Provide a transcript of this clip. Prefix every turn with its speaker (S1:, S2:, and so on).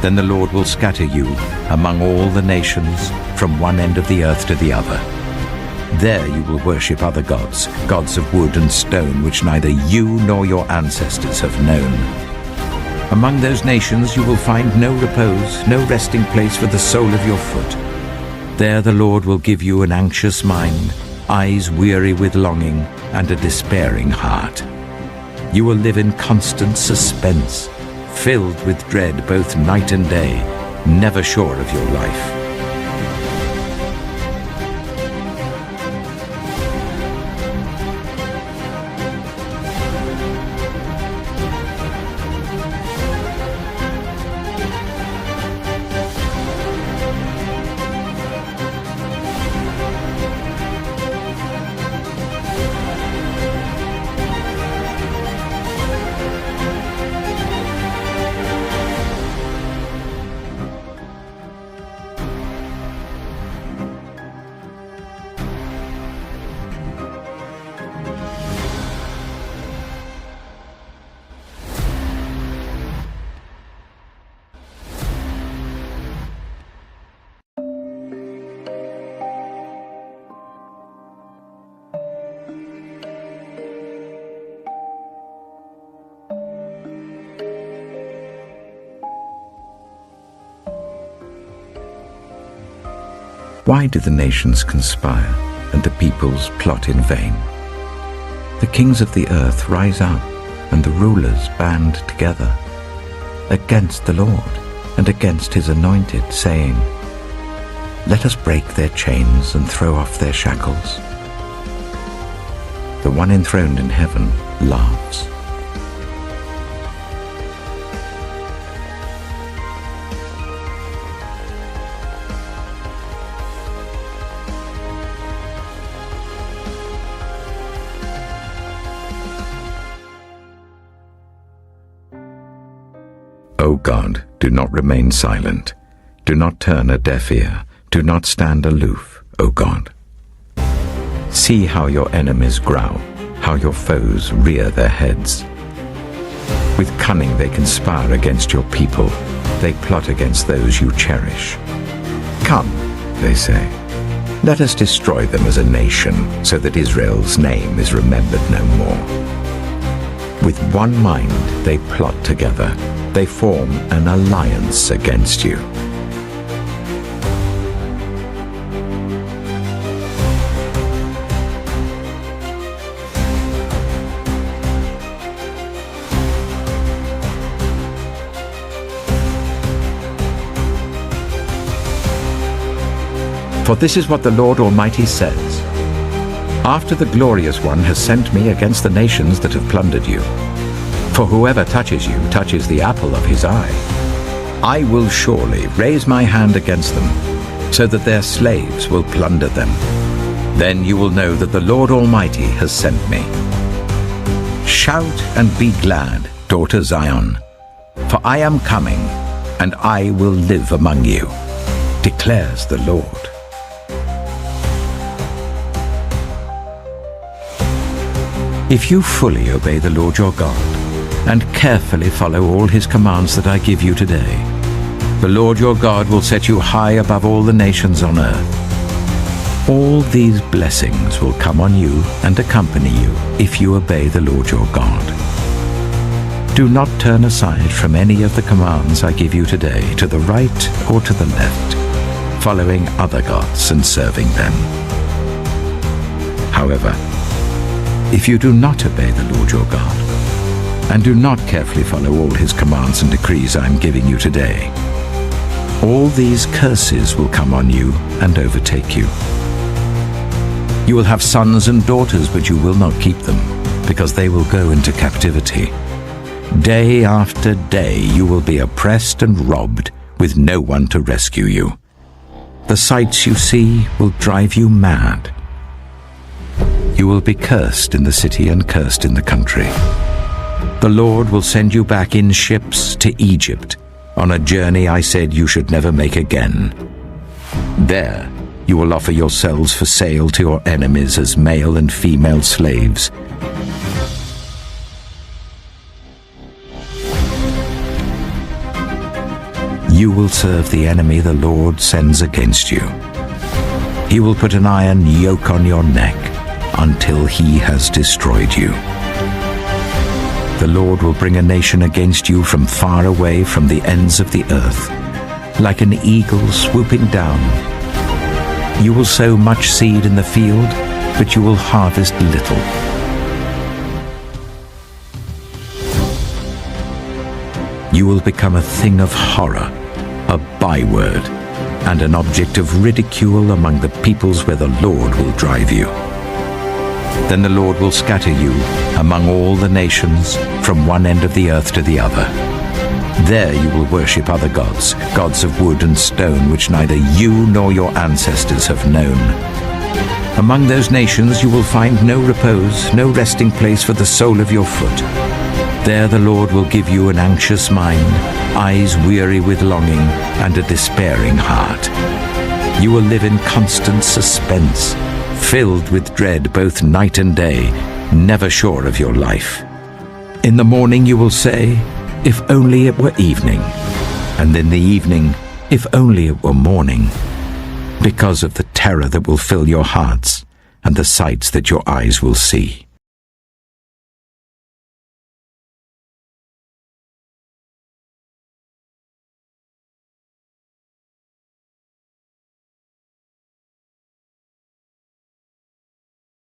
S1: Then the Lord will scatter you among all the nations, from one end of the earth to the other. There you will worship other gods, gods of wood and stone, which neither you nor your ancestors have known. Among those nations you will find no repose, no resting place for the sole of your foot. There the Lord will give you an anxious mind, eyes weary with longing, and a despairing heart. You will live in constant suspense, filled with dread both night and day, never sure of your life. Why do the nations conspire and the peoples plot in vain? The kings of the earth rise up and the rulers band together against the Lord and against his anointed, saying, "Let us break their chains and throw off their shackles." The one enthroned in heaven laughs. O God, do not remain silent. Do not turn a deaf ear. Do not stand aloof, O God. See how your enemies growl, how your foes rear their heads. With cunning they conspire against your people. They plot against those you cherish. Come, they say, let us destroy them as a nation, so that Israel's name is remembered no more. With one mind they plot together. They form an alliance against you. For this is what the Lord Almighty says: After the Glorious One has sent me against the nations that have plundered you, for whoever touches you touches the apple of his eye, I will surely raise my hand against them, so that their slaves will plunder them. Then you will know that the Lord Almighty has sent me. Shout and be glad, daughter Zion, for I am coming, and I will live among you, declares the Lord. If you fully obey the Lord your God, and carefully follow all his commands that I give you today, the Lord your God will set you high above all the nations on earth. All these blessings will come on you and accompany you if you obey the Lord your God. Do not turn aside from any of the commands I give you today, to the right or to the left, following other gods and serving them. However, if you do not obey the Lord your God, and do not carefully follow all his commands and decrees I am giving you today, all these curses will come on you and overtake you. You will have sons and daughters, but you will not keep them, because they will go into captivity. Day after day you will be oppressed and robbed, with no one to rescue you. The sights you see will drive you mad. You will be cursed in the city and cursed in the country. The Lord will send you back in ships to Egypt, on a journey I said you should never make again. There you will offer yourselves for sale to your enemies as male and female slaves. You will serve the enemy the Lord sends against you. He will put an iron yoke on your neck until he has destroyed you. The Lord will bring a nation against you from far away, from the ends of the earth, like an eagle swooping down. You will sow much seed in the field, but you will harvest little. You will become a thing of horror, a byword, and an object of ridicule among the peoples where the Lord will drive you. Then the Lord will scatter you among all the nations, from one end of the earth to the other. There you will worship other gods, gods of wood and stone, which neither you nor your ancestors have known. Among those nations you will find no repose, no resting place for the sole of your foot. There the Lord will give you an anxious mind, eyes weary with longing, and a despairing heart. You will live in constant suspense, filled with dread both night and day, never sure of your life. In the morning you will say, "If only it were evening," and in the evening, "If only it were morning," because of the terror that will fill your hearts and the sights that your eyes will see.